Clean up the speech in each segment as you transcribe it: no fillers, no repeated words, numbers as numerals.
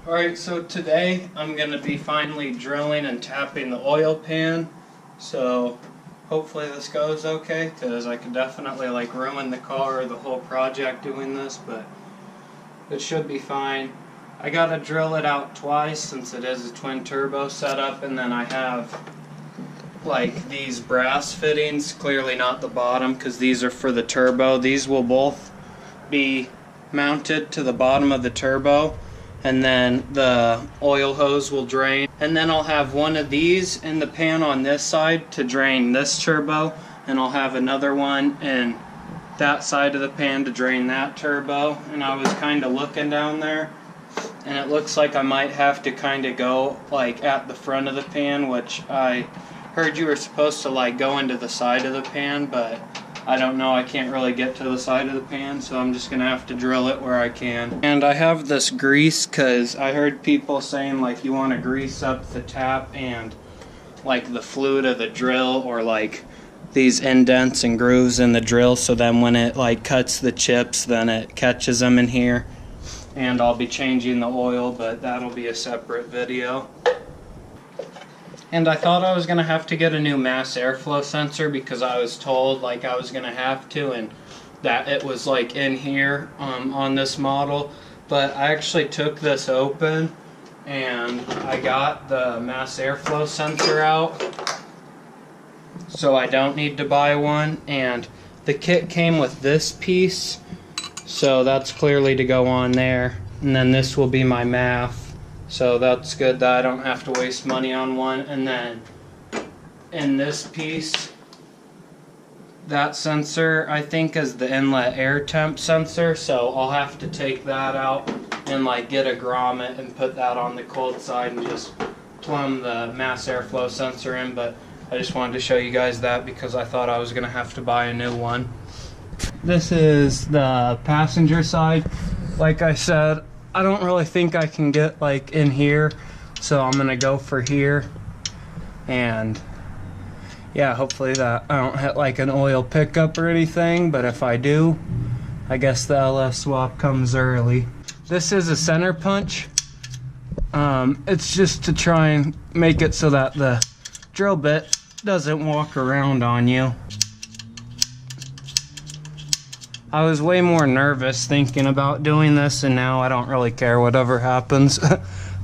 Alright, so today I'm going to be finally drilling and tapping the oil pan. So hopefully this goes okay, because I could definitely like ruin the car or the whole project doing this, but it should be fine. I got to drill it out twice since it is a twin turbo setup, and then I have like these brass fittings, clearly not the bottom because these are for the turbo. These will both be mounted to the bottom of the turbo, and then the oil hose will drain, and then I'll have one of these in the pan on this side to drain this turbo, and I'll have another one in that side of the pan to drain that turbo. And I was kind of looking down there, and it looks like I might have to kind of go like at the front of the pan, which I heard you were supposed to like go into the side of the pan, but I don't know, I can't really get to the side of the pan, so I'm just gonna have to drill it where I can. And I have this grease because I heard people saying like you want to grease up the tap and like the fluid of the drill, or like these indents and grooves in the drill, so then when it like cuts the chips, then it catches them in here. And I'll be changing the oil, but that'll be a separate video. And I thought I was going to have to get a new mass airflow sensor because I was told like I was going to have to, and that it was like in here on this model. But I actually took this open and I got the mass airflow sensor out, so I don't need to buy one. And the kit came with this piece, so that's clearly to go on there. And then this will be my MAF. So that's good that I don't have to waste money on one. And then in this piece, that sensor I think is the inlet air temp sensor, so I'll have to take that out and like get a grommet and put that on the cold side and just plumb the mass airflow sensor in. But I just wanted to show you guys that because I thought I was gonna have to buy a new one. This is the passenger side. Like I said, I don't really think I can get like in here, so I'm gonna go for here. And yeah, hopefully that I don't hit like an oil pickup or anything, but if I do, I guess the LS swap comes early. This is a center punch. It's just to try and make it so that the drill bit doesn't walk around on you. I was way more nervous thinking about doing this, and now I don't really care whatever happens.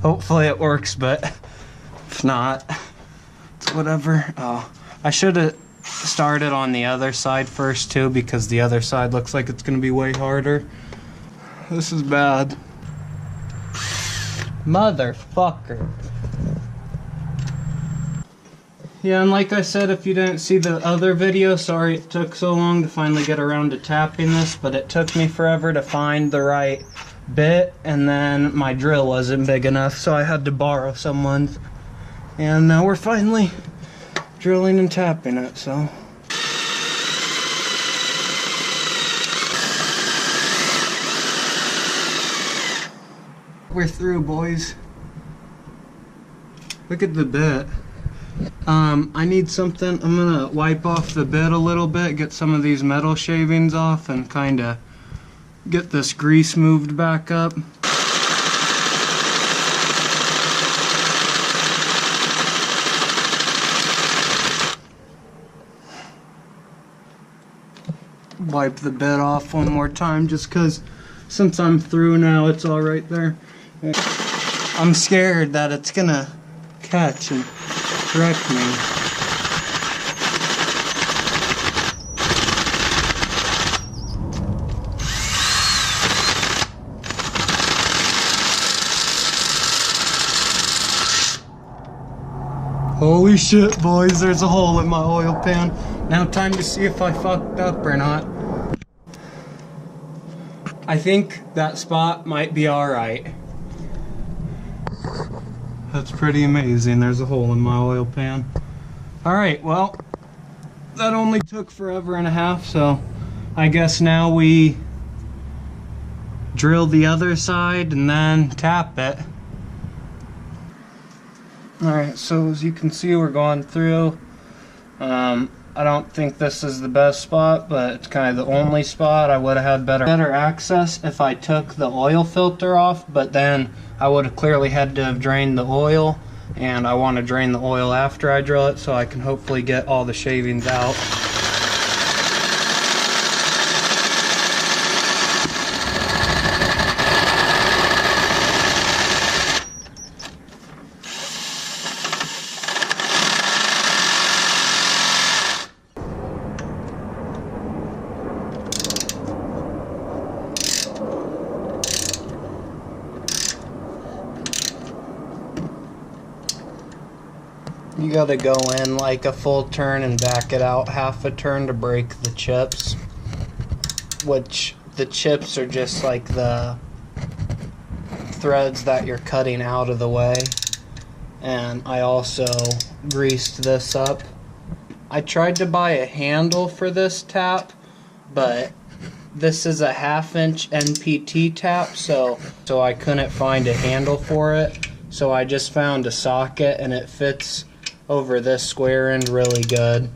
Hopefully it works, but if not, it's whatever. Oh, I should have started on the other side first too, because the other side looks like it's going to be way harder. This is bad. Motherfucker. Yeah, and like I said, if you didn't see the other video, sorry it took so long to finally get around to tapping this, but it took me forever to find the right bit, and then my drill wasn't big enough, so I had to borrow someone's. And now we're finally drilling and tapping it, so. We're through, boys. Look at the bit. I need something. I'm gonna wipe off the bit a little bit, get some of these metal shavings off, and kinda get this grease moved back up. Wipe the bit off one more time just cause since I'm through now, it's all right there. I'm scared that it's gonna catch and wreck me. Holy shit, boys, there's a hole in my oil pan. Now time to see if I fucked up or not. I think that spot might be alright. That's pretty amazing. There's a hole in my oil pan. Alright, well, that only took forever and a half, so I guess now we drill the other side and then tap it. Alright, so as you can see, we're going through. I don't think this is the best spot, but it's kind of the only spot. I would have had better access if I took the oil filter off, but then I would have clearly had to have drained the oil, and I want to drain the oil after I drill it so I can hopefully get all the shavings out. You gotta go in like a full turn and back it out half a turn to break the chips, which the chips are just like the threads that you're cutting out of the way. And I also greased this up. I tried to buy a handle for this tap, but this is a 1/2 inch NPT tap, so I couldn't find a handle for it. So I just found a socket, and it fits over this square end really good.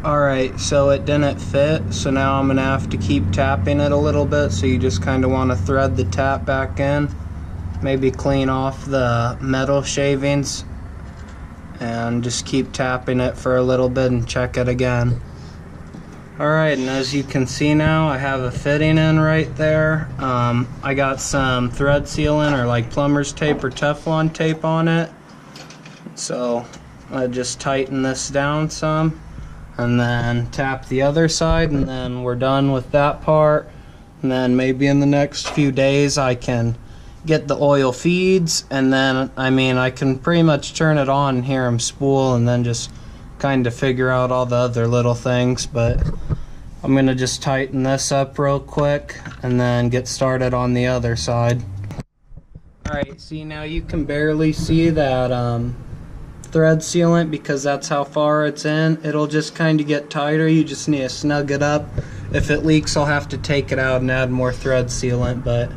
Alright, so it didn't fit, so now I'm gonna have to keep tapping it a little bit. So you just kind of want to thread the tap back in, maybe clean off the metal shavings, and just keep tapping it for a little bit and check it again. Alright, and as you can see now, I have a fitting in right there. I got some thread sealant or like plumber's tape or Teflon tape on it. So I just tighten this down some and then tap the other side, and then we're done with that part. And then maybe in the next few days I can get the oil feeds, and then I can pretty much turn it on and hear them spool, and then just kind of figure out all the other little things. But I'm gonna just tighten this up real quick and then get started on the other side. Alright, see, now you can barely see that thread sealant because that's how far it's in. It'll just kind of get tighter. You just need to snug it up. If it leaks, I'll have to take it out and add more thread sealant, but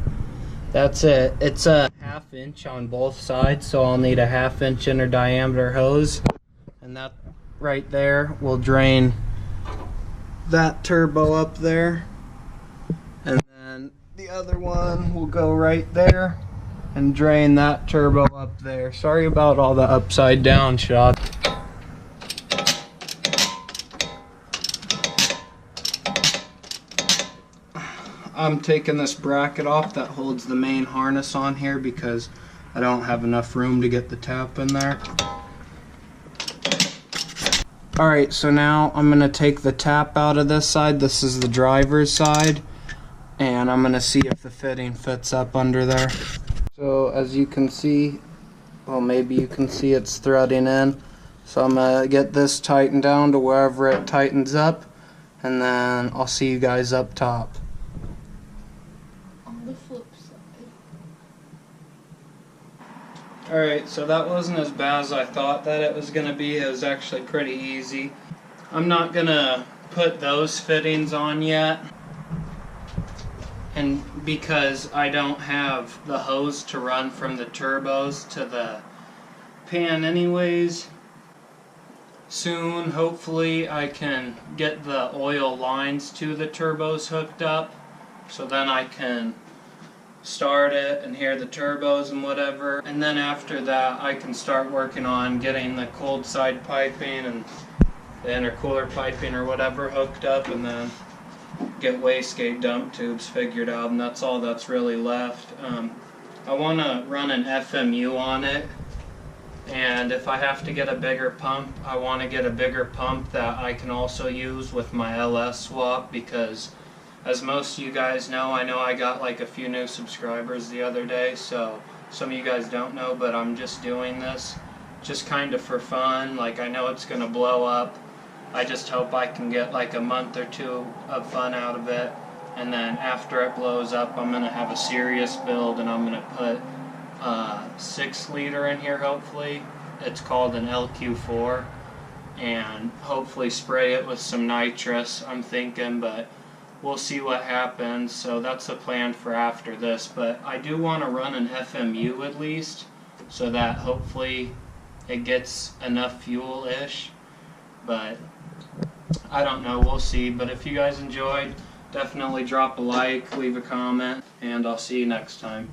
that's it. It's a 1/2 inch on both sides, so I'll need a 1/2 inch inner diameter hose, and that right there will drain that turbo up there, and then the other one will go right there and drain that turbo up there. Sorry about all the upside down shots. I'm taking this bracket off that holds the main harness on here because I don't have enough room to get the tap in there. Alright, so now I'm going to take the tap out of this side. This is the driver's side, and I'm going to see if the fitting fits up under there. So as you can see, well, maybe you can see it's threading in. So I'm going to get this tightened down to wherever it tightens up, and then I'll see you guys up top. On the flip side. Alright, so that wasn't as bad as I thought that it was going to be. It was actually pretty easy. I'm not going to put those fittings on yet, and because I don't have the hose to run from the turbos to the pan anyways. Soon, hopefully, I can get the oil lines to the turbos hooked up, so then I can start it and hear the turbos and whatever. And then after that, I can start working on getting the cold side piping and the intercooler piping or whatever hooked up, and then get wastegate dump tubes figured out, and that's all that's really left. I want to run an FMU on it, and if I have to get a bigger pump, I want to get a bigger pump that I can also use with my LS swap, because as most of you guys know, I got like a few new subscribers the other day, so some of you guys don't know, but I'm just doing this just kind of for fun. Like, I know it's going to blow up. I just hope I can get like a month or two of fun out of it, and then after it blows up, I'm going to have a serious build, and I'm going to put 6 liter in here hopefully. It's called an LQ4, and hopefully spray it with some nitrous, I'm thinking, but we'll see what happens. So that's the plan for after this, but I do want to run an FMU at least, so that hopefully it gets enough fuel-ish, but I don't know, we'll see. But if you guys enjoyed, definitely drop a like, leave a comment, and I'll see you next time.